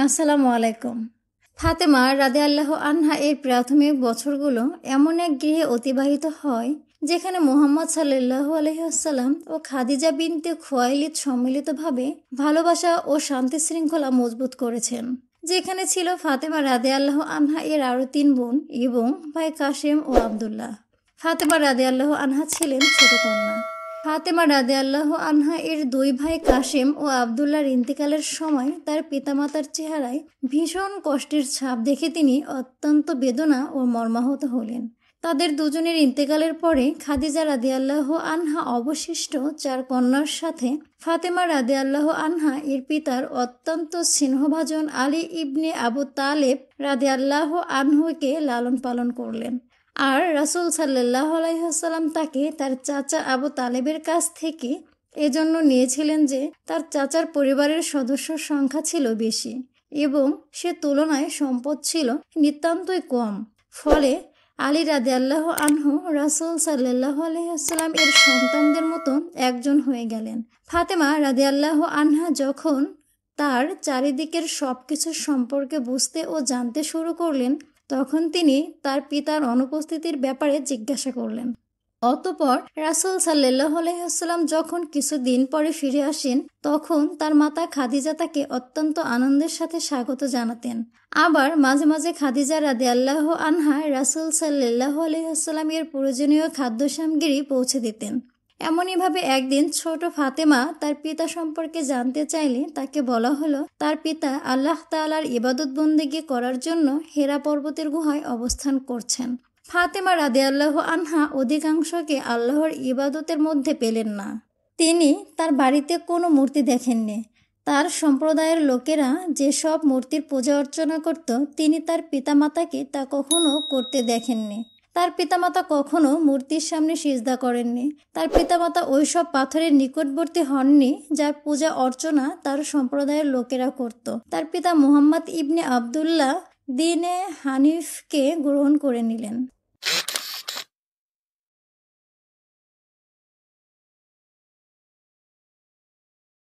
আসসালামু আলাইকুম। ফাতেমা রাদিয়াল্লাহু আনহা এর প্রাথমিক বছরগুলো এমন এক গৃহে অতিবাহিত হয় যেখানে মুহাম্মদ সাল্লাল্লাহু আলাইহি ওয়াসাল্লাম ও খাদিজা বিনতে খুয়াইলিদ সম্মিলিতভাবে ভালোবাসা ও শান্তি শৃঙ্খলা মজবুত করেছেন। যেখানে ছিল ফাতেমা রাদিয়াল্লাহু আনহা এর আরও ৩ বোন এবং ভাই কাসেম ও আব্দুল্লাহ। ফাতেমা রাদিয়াল্লাহু আনহা ছিলেন ছোট কন্যা। ফাতেমা রাদিয়াল্লাহু আনহা এর ২ ভাই কাসেম ও আব্দুল্লাহর ইন্তেকালের সময় তার পিতামাতার চেহারায় ভীষণ কষ্টের ছাপ দেখে তিনি অত্যন্ত বেদনা ও মর্মাহত হলেন। তাদের দুজনের ইন্তেকালের পরে খাদিজা রাদিয়াল্লাহু আনহা অবশিষ্ট ৪ কন্যার সাথে ফাতেমা রাদিয়াল্লাহু আনহা এর পিতার অত্যন্ত স্নেহভাজন আলী ইবনে আবু তালেব রাদিয়াল্লাহু আনহুকে লালন পালন করলেন। আর রাসূল সাল্লাল্লাহু আলাইহি ওয়াসাল্লাম তাকে তার চাচা আবু তালেবের কাছ থেকে এজন্য নিয়েছিলেন যে তার চাচার পরিবারের সদস্যর সংখ্যা ছিল বেশি এবং সে তুলনায় সম্পদ ছিল নিতান্তই কম। ফলে আলী রাদিয়াল্লাহু আনহু রাসূল সাল্লাল্লাহু আলাইহি ওয়াসাল্লাম এর সন্তানদের মতো একজন হয়ে গেলেন। ফাতেমা রাদিয়াল্লাহু আনহা যখন তার চারিদিকের সবকিছু সম্পর্কে বুঝতে ও জানতে শুরু করলেন, তখন তিনি তার পিতার অনুপস্থিতির ব্যাপারে জিজ্ঞাসা করলেন। অতঃপর রাসূল সাল্লাল্লাহু আলাইহি ওয়াসাল্লাম যখন কিছুদিন পরে ফিরে আসেন, তখন তার মাতা খাদিজা তাকে অত্যন্ত আনন্দের সাথে স্বাগত জানাতেন। আবার মাঝে মাঝে খাদিজা রাদিয়াল্লাহু আনহা রাসূল সাল্লাল্লাহু আলাইহি ওয়াসাল্লামের প্রয়োজনীয় খাদ্য সামগ্রী পৌঁছে দিতেন। এমনইভাবে একদিন ছোট ফাতেমা তার পিতা সম্পর্কে জানতে চাইলে তাকে বলা হলো তার পিতা আল্লাহ তাআলার ইবাদত বন্দেগী করার জন্য হেরা পর্বতের গুহায় অবস্থান করছেন। ফাতেমা রাদিয়াল্লাহু আনহা অধিকাংশকে আল্লাহর ইবাদতের মধ্যে পেলেন না। তিনি তার বাড়িতে কোনো মূর্তি দেখেননি। তার সম্প্রদায়ের লোকেরা যেসব মূর্তির পূজা অর্চনা করত, তিনি তার পিতামাতাকে তা কখনো করতে দেখেননি। তার পিতামাতা কখনো মূর্তির সামনে সিজদা করেননি। তার পিতামাতা ওইসব পাথরের নিকটবর্তী হননি যার পূজা অর্চনা তার সম্প্রদায়ের লোকেরা করত। তার পিতা মুহাম্মদ ইবনে আবদুল্লাহ দ্বীনে হানিফকে গ্রহণ করে নিলেন।